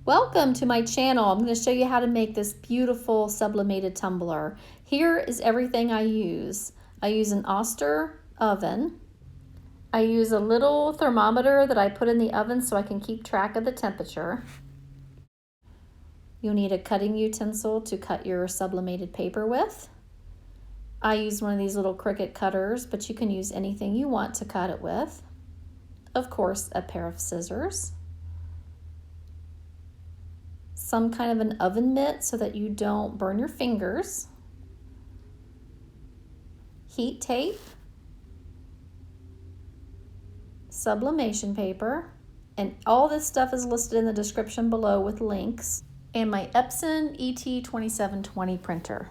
Welcome to my channel. I'm going to show you how to make this beautiful sublimated tumbler. Here is everything I use. I use an Oster Oven. I use a little thermometer that I put in the oven so I can keep track of the temperature. You'll need a cutting utensil to cut your sublimated paper with. I use one of these little Cricut cutters, but you can use anything you want to cut it with. Of course, a pair of scissors. Some kind of an oven mitt so that you don't burn your fingers. Heat tape. Sublimation paper. And all this stuff is listed in the description below with links. And my Epson ET2720 printer.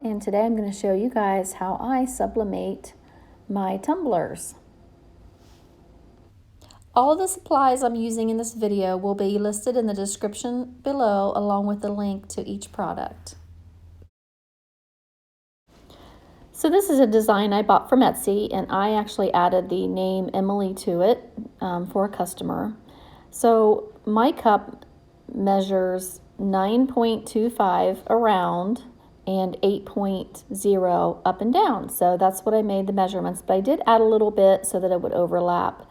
And today I'm going to show you guys how I sublimate my tumblers. All of the supplies I'm using in this video will be listed in the description below along with the link to each product. So this is a design I bought from Etsy, and I actually added the name Emily to it for a customer. So my cup measures 9.25 around and 8.0 up and down. So that's what I made the measurements, but I did add a little bit so that it would overlap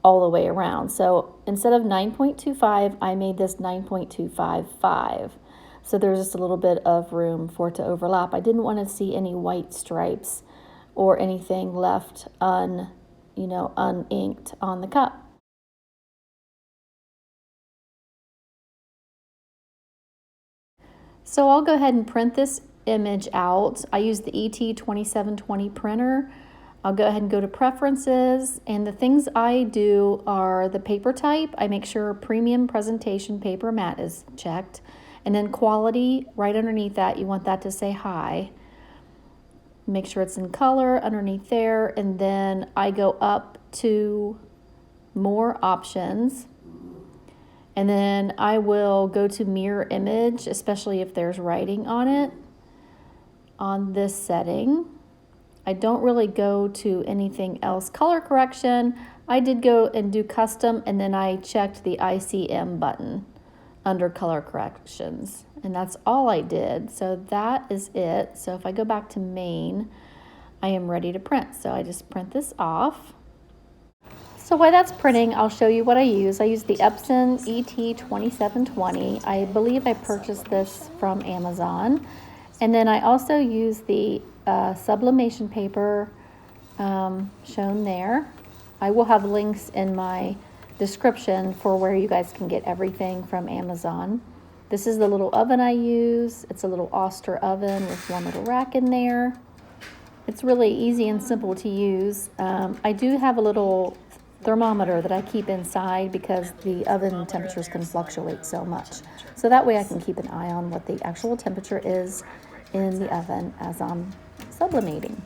all the way around. So instead of 9.25, I made this 9.255. So there's just a little bit of room for it to overlap. I didn't want to see any white stripes or anything left uninked on the cup. So I'll go ahead and print this image out. I use the ET2720 printer. I'll go ahead and go to preferences, and the things I do are the paper type. I make sure premium presentation paper matte is checked, and then quality right underneath that, you want that to say high. Make sure it's in color underneath there, and then I go up to more options, and then I will go to mirror image, especially if there's writing on it, on this setting. I don't really go to anything else. Color correction, I did go and do custom, and then I checked the ICM button under color corrections, and that's all I did. So that is it. So if I go back to main, I am ready to print. So I just print this off. So while that's printing, I'll show you what I use. I use the Epson ET2720. I believe I purchased this from Amazon. And then I also use the sublimation paper shown there. I will have links in my description for where you guys can get everything from Amazon. This is the little oven I use. It's a little Oster oven with one little rack in there. It's really easy and simple to use. I do have a little thermometer that I keep inside because the oven temperatures can fluctuate so much. So that way I can keep an eye on what the actual temperature is in the oven as I'm sublimating.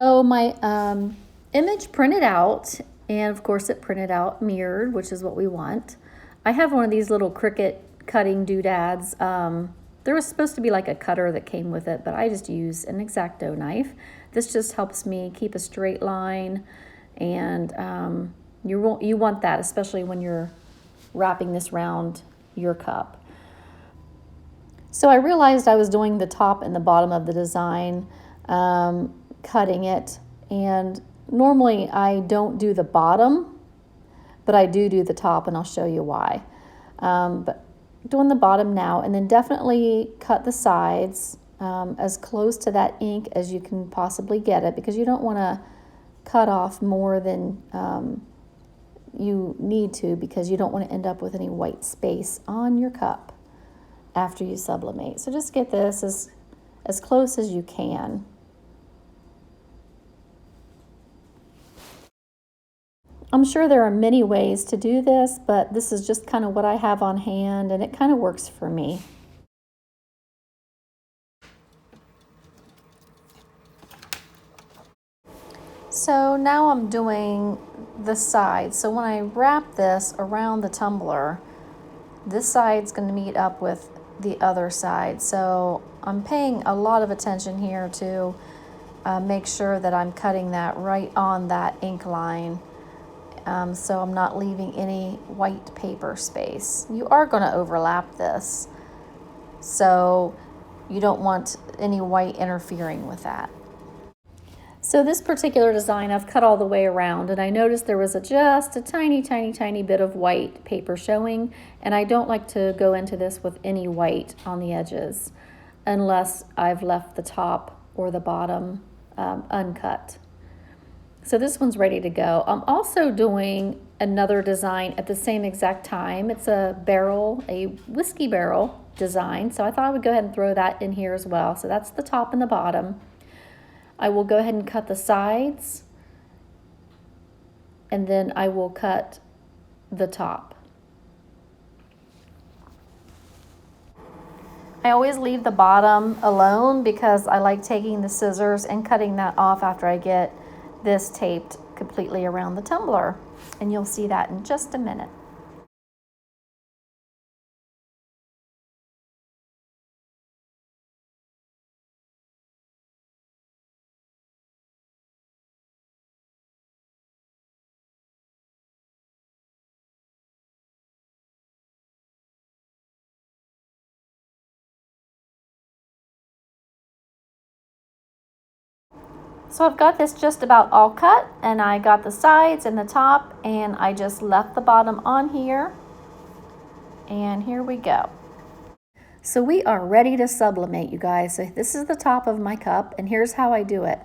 So my image printed out, and of course it printed out mirrored, which is what we want. I have one of these little Cricut cutting doodads. There was supposed to be like a cutter that came with it, but I just use an X-Acto knife. This just helps me keep a straight line, and you want that, especially when you're wrapping this around your cup. So I realized I was doing the top and the bottom of the design, cutting it, and normally I don't do the bottom, but I do the top, and I'll show you why. But doing the bottom now, and then definitely cut the sides as close to that ink as you can possibly get it, because you don't want to cut off more than you need to, because you don't want to end up with any white space on your cup after you sublimate. So just get this as close as you can. I'm sure there are many ways to do this, but this is just kind of what I have on hand, and it kind of works for me. So now I'm doing the side. So when I wrap this around the tumbler, this side's going to meet up with the other side. So I'm paying a lot of attention here to make sure that I'm cutting that right on that ink line, so I'm not leaving any white paper space. You are going to overlap this, so you don't want any white interfering with that. So this particular design I've cut all the way around, and I noticed there was just a tiny bit of white paper showing, and I don't like to go into this with any white on the edges unless I've left the top or the bottom uncut. So this one's ready to go. I'm also doing another design at the same exact time. It's a barrel, a whiskey barrel design, so I thought I would go ahead and throw that in here as well. So that's the top and the bottom. I will go ahead and cut the sides, and then I will cut the top. I always leave the bottom alone because I like taking the scissors and cutting that off after I get this taped completely around the tumbler, and you'll see that in just a minute. So I've got this just about all cut, and I got the sides and the top, and I just left the bottom on here, and here we go. So we are ready to sublimate, you guys. So this is the top of my cup, and here's how I do it.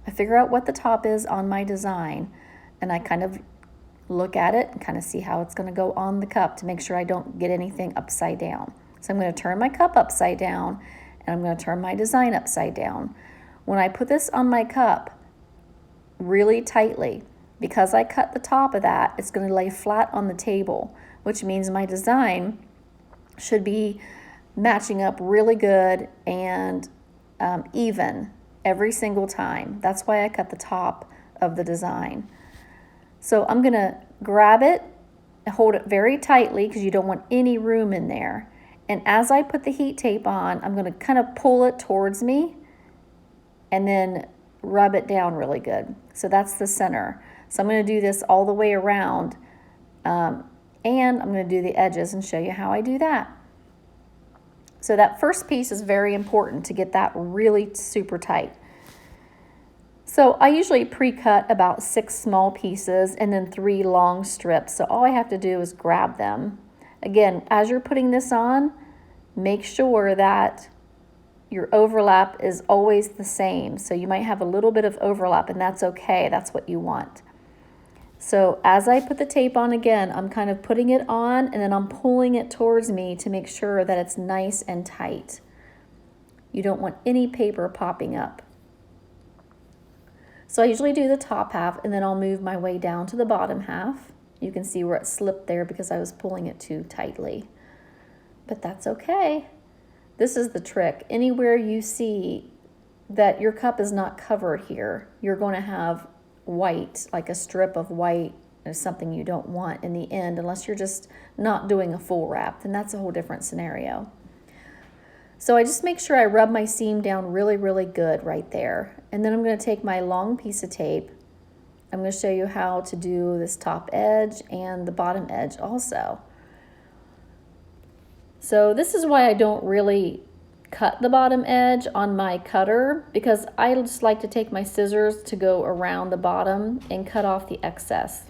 I figure out what the top is on my design, and I kind of look at it and kind of see how it's going to go on the cup to make sure I don't get anything upside down. So I'm going to turn my cup upside down, and I'm going to turn my design upside down. When I put this on my cup really tightly, because I cut the top of that, it's going to lay flat on the table, which means my design should be matching up really good and even every single time. That's why I cut the top of the design. So I'm going to grab it and hold it very tightly because you don't want any room in there. And as I put the heat tape on, I'm going to kind of pull it towards me and then rub it down really good. So that's the center. So I'm going to do this all the way around, and I'm going to do the edges and show you how I do that. So that first piece is very important to get that really super tight. So I usually pre-cut about 6 small pieces and then 3 long strips. So all I have to do is grab them. Again, as you're putting this on, make sure that your overlap is always the same. So you might have a little bit of overlap, and that's okay. That's what you want. So as I put the tape on again, I'm kind of putting it on and then I'm pulling it towards me to make sure that it's nice and tight. You don't want any paper popping up. So I usually do the top half, and then I'll move my way down to the bottom half. You can see where it slipped there because I was pulling it too tightly, but that's okay. This is the trick. Anywhere you see that your cup is not covered here, you're going to have white, like a strip of white or something you don't want in the end, unless you're just not doing a full wrap, then that's a whole different scenario. So I just make sure I rub my seam down really, really good right there. And then I'm going to take my long piece of tape. I'm going to show you how to do this top edge and the bottom edge also. So this is why I don't really cut the bottom edge on my cutter, because I just like to take my scissors to go around the bottom and cut off the excess.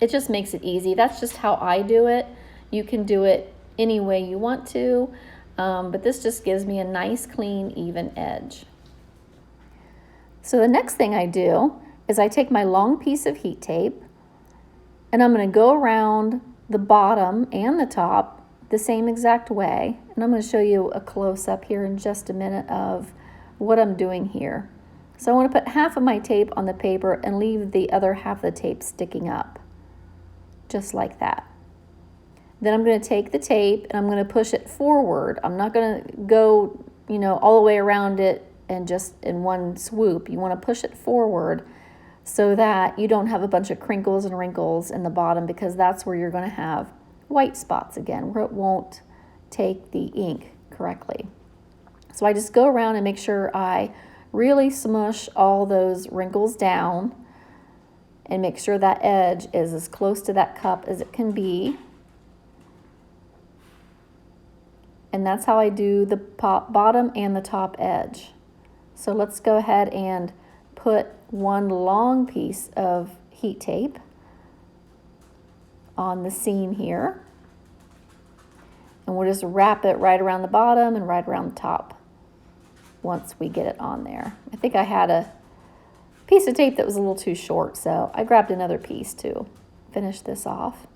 It just makes it easy. That's just how I do it. You can do it any way you want to, but this just gives me a nice, clean, even edge. So the next thing I do is I take my long piece of heat tape, and I'm going to go around the bottom and the top the same exact way, and I'm going to show you a close-up here in just a minute of what I'm doing here. So I want to put half of my tape on the paper and leave the other half of the tape sticking up, just like that. Then I'm going to take the tape and I'm going to push it forward. I'm not going to go, all the way around it and just in one swoop. You want to push it forward so that you don't have a bunch of crinkles and wrinkles in the bottom, because that's where you're going to have white spots again, where it won't take the ink correctly. So I just go around and make sure I Really smush all those wrinkles down and make sure that edge is as close to that cup as it can be. And that's how I do the bottom and the top edge. So let's go ahead and put one long piece of heat tape on the seam here. And we'll just wrap it right around the bottom and right around the top once we get it on there. I think I had a piece of tape that was a little too short, so I grabbed another piece to finish this off.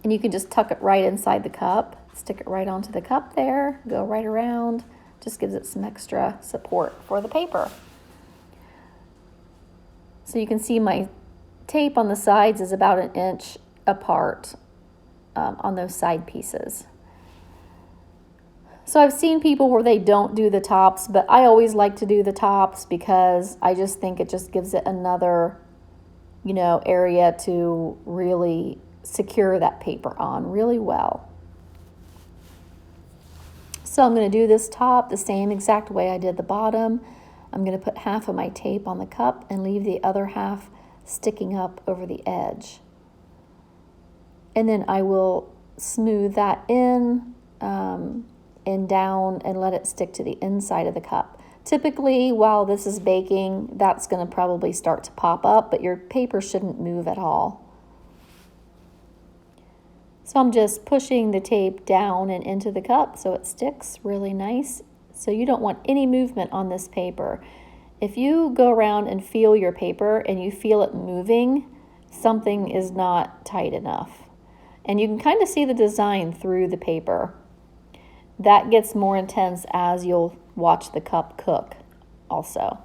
And you can just tuck it right inside the cup, stick it right onto the cup there, go right around, just gives it some extra support for the paper. So you can see my tape on the sides is about 1 inch apart on those side pieces. So I've seen people where they don't do the tops, but I always like to do the tops because I just think it just gives it another, area to really secure that paper on really well. So I'm going to do this top the same exact way I did the bottom. I'm going to put half of my tape on the cup and leave the other half sticking up over the edge. And then I will smooth that in and down and let it stick to the inside of the cup. Typically, while this is baking, that's going to probably start to pop up, but your paper shouldn't move at all. So I'm just pushing the tape down and into the cup so it sticks really nice. So you don't want any movement on this paper. If you go around and feel your paper and you feel it moving, something is not tight enough. And you can kind of see the design through the paper. That gets more intense as you'll watch the cup cook also.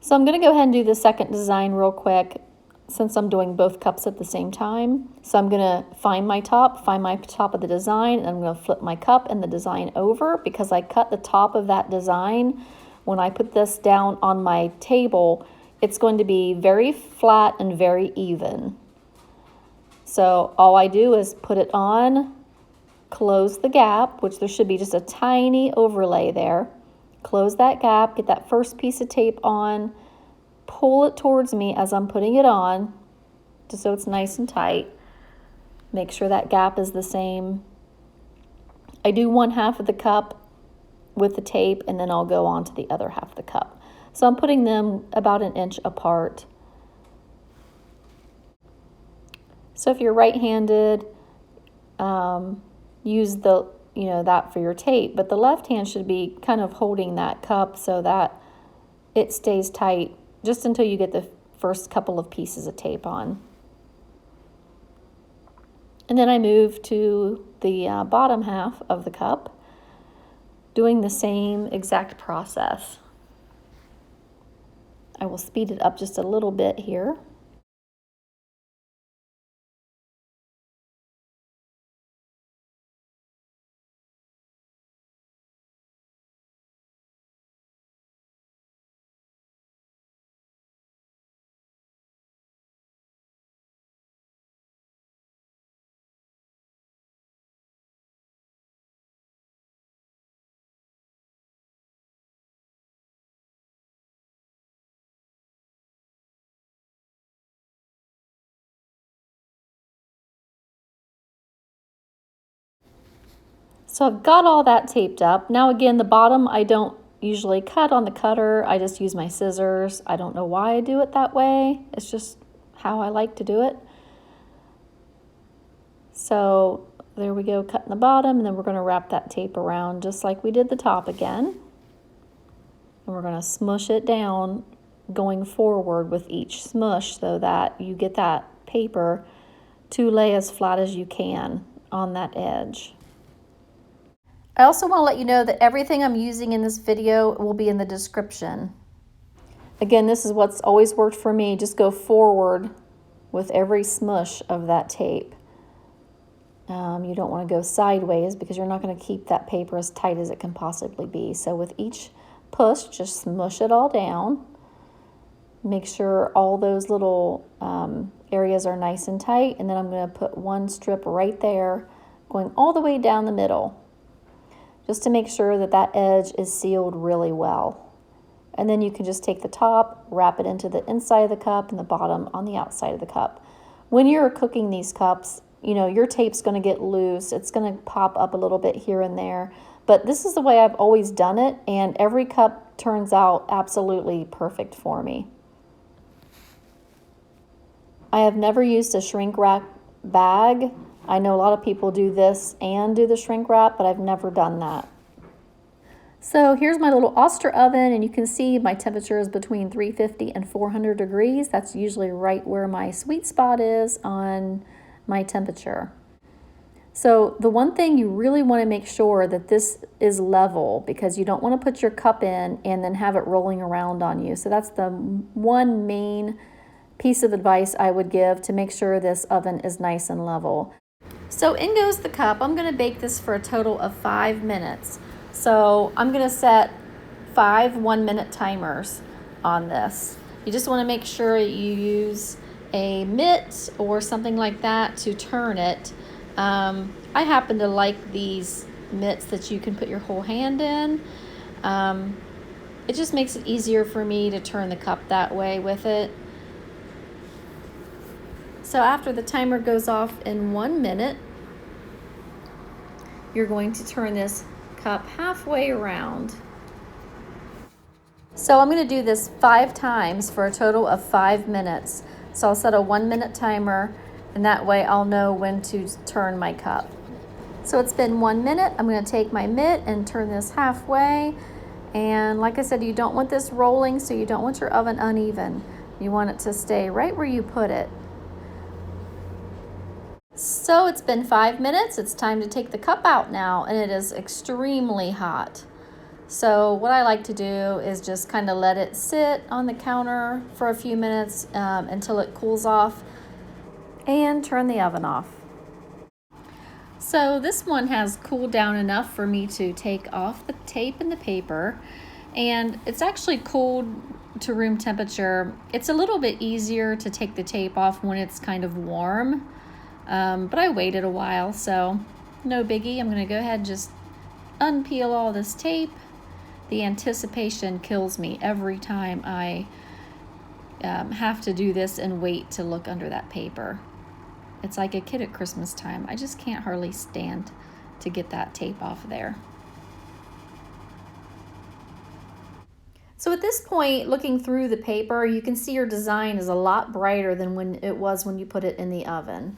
So I'm going to go ahead and do the second design real quick since I'm doing both cups at the same time. So I'm going to find my top of the design, and I'm going to flip my cup and the design over because I cut the top of that design. When I put this down on my table, it's going to be very flat and very even. So all I do is put it on, close the gap, which there should be just a tiny overlay there. Close that gap, get that first piece of tape on, pull it towards me as I'm putting it on, just so it's nice and tight. Make sure that gap is the same. I do one half of the cup with the tape, and then I'll go on to the other half of the cup. So I'm putting them about 1 inch apart. So if you're right-handed, use that for your tape, but the left hand should be kind of holding that cup so that it stays tight just until you get the first couple of pieces of tape on. And then I move to the bottom half of the cup, doing the same exact process. I will speed it up just a little bit here. So I've got all that taped up. Now again, the bottom I don't usually cut on the cutter. I just use my scissors. I don't know why I do it that way. It's just how I like to do it. So there we go, cutting the bottom, and then we're going to wrap that tape around just like we did the top again. And we're going to smush it down going forward with each smush so that you get that paper to lay as flat as you can on that edge. I also want to let you know that everything I'm using in this video will be in the description. Again, this is what's always worked for me. Just go forward with every smush of that tape. You don't want to go sideways because you're not going to keep that paper as tight as it can possibly be. So with each push, just smush it all down. Make sure all those little areas are nice and tight. And then I'm going to put one strip right there going all the way down the middle. just to make sure that that edge is sealed really well. And then you can just take the top, wrap it into the inside of the cup, and the bottom on the outside of the cup. When you're cooking these cups, you know, your tape's going to get loose. It's going to pop up a little bit here and there. But this is the way I've always done it, and every cup turns out absolutely perfect for me. I have never used a shrink wrap bag. I know a lot of people do this and do the shrink wrap, but I've never done that. So here's my little Oster oven, and you can see my temperature is between 350 and 400 degrees. That's usually right where my sweet spot is on my temperature. So the one thing you really want to make sure that this is level, because you don't want to put your cup in and then have it rolling around on you. So that's the one main piece of advice I would give to make sure this oven is nice and level. So in goes the cup. I'm going to bake this for a total of 5 minutes. So I'm going to set 5 1-minute timers on this. You just want to make sure you use a mitt or something like that to turn it. I happen to like these mitts that you can put your whole hand in. It just makes it easier for me to turn the cup that way with it. So after the timer goes off in 1 minute, you're going to turn this cup halfway around. So I'm going to do this 5 times for a total of 5 minutes. So I'll set a 1-minute timer, and that way I'll know when to turn my cup. So it's been 1 minute. I'm going to take my mitt and turn this halfway. And like I said, you don't want this rolling, so you don't want your oven uneven. You want it to stay right where you put it. So it's been 5 minutes. It's time to take the cup out now, and it is extremely hot. So what I like to do is just kind of let it sit on the counter for a few minutes until it cools off, and turn the oven off. So this one has cooled down enough for me to take off the tape and the paper, and it's actually cooled to room temperature. It's a little bit easier to take the tape off when it's kind of warm. But I waited a while, so no biggie. I'm going to go ahead and just unpeel all this tape. The anticipation kills me every time I have to do this and wait to look under that paper. It's like a kid at Christmas time. I just can't hardly stand to get that tape off there. So at this point, looking through the paper, you can see your design is a lot brighter than when it was when you put it in the oven.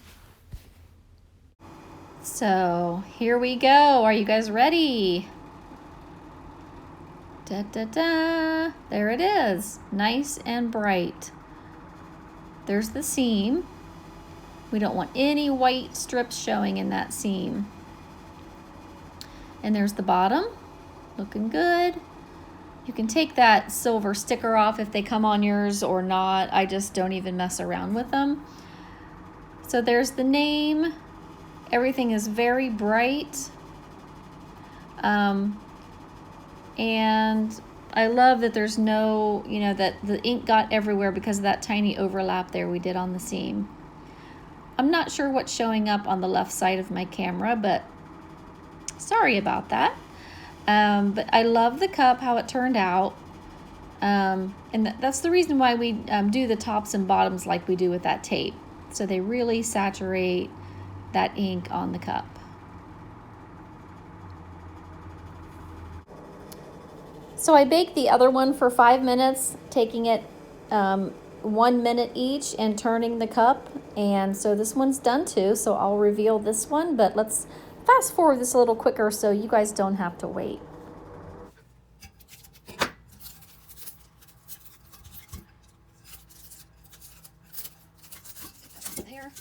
So here we go. Are you guys ready? Da, da, da. There it is. Nice and bright. There's the seam. We don't want any white strips showing in that seam. And there's the bottom. Looking good. You can take that silver sticker off if they come on yours or not. I just don't even mess around with them. So there's the name. Everything is very bright. And I love that there's no, that the ink got everywhere because of that tiny overlap there we did on the seam. I'm not sure what's showing up on the left side of my camera, but sorry about that. But I love the cup, how it turned out. And that's the reason why we do the tops and bottoms like we do with that tape. So they really saturate that ink on the cup. So I baked the other one for 5 minutes, taking it 1 minute each and turning the cup. And so this one's done too, so I'll reveal this one, but let's fast forward this a little quicker so you guys don't have to wait. There.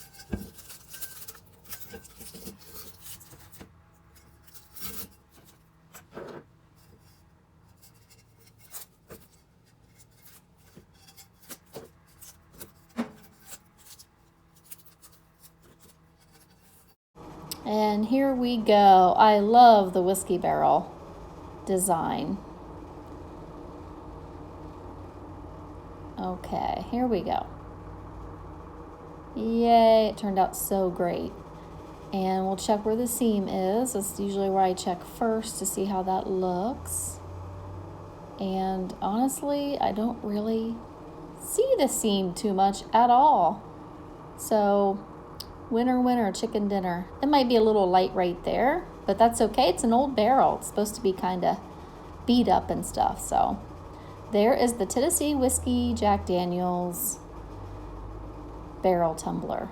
And here we go. I love the whiskey barrel design. Okay, here we go. Yay, it turned out so great. And we'll check where the seam is. That's usually where I check first to see how that looks. And honestly, I don't really see the seam too much at all. So winner, winner, chicken dinner. It might be a little light right there, but that's okay. It's an old barrel. It's supposed to be kind of beat up and stuff. So there is the Tennessee Whiskey Jack Daniel's barrel tumbler.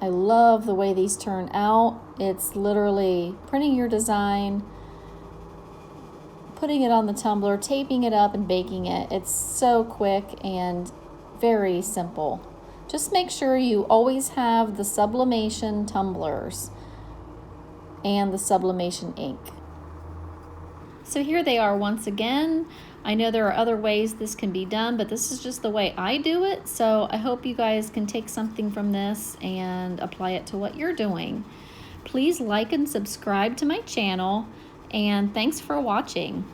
I love the way these turn out. It's literally printing your design, putting it on the tumbler, taping it up, and baking it. It's so quick and very simple. Just make sure you always have the sublimation tumblers and the sublimation ink. So here they are once again. I know there are other ways this can be done, but this is just the way I do it. So I hope you guys can take something from this and apply it to what you're doing. Please like and subscribe to my channel, and thanks for watching.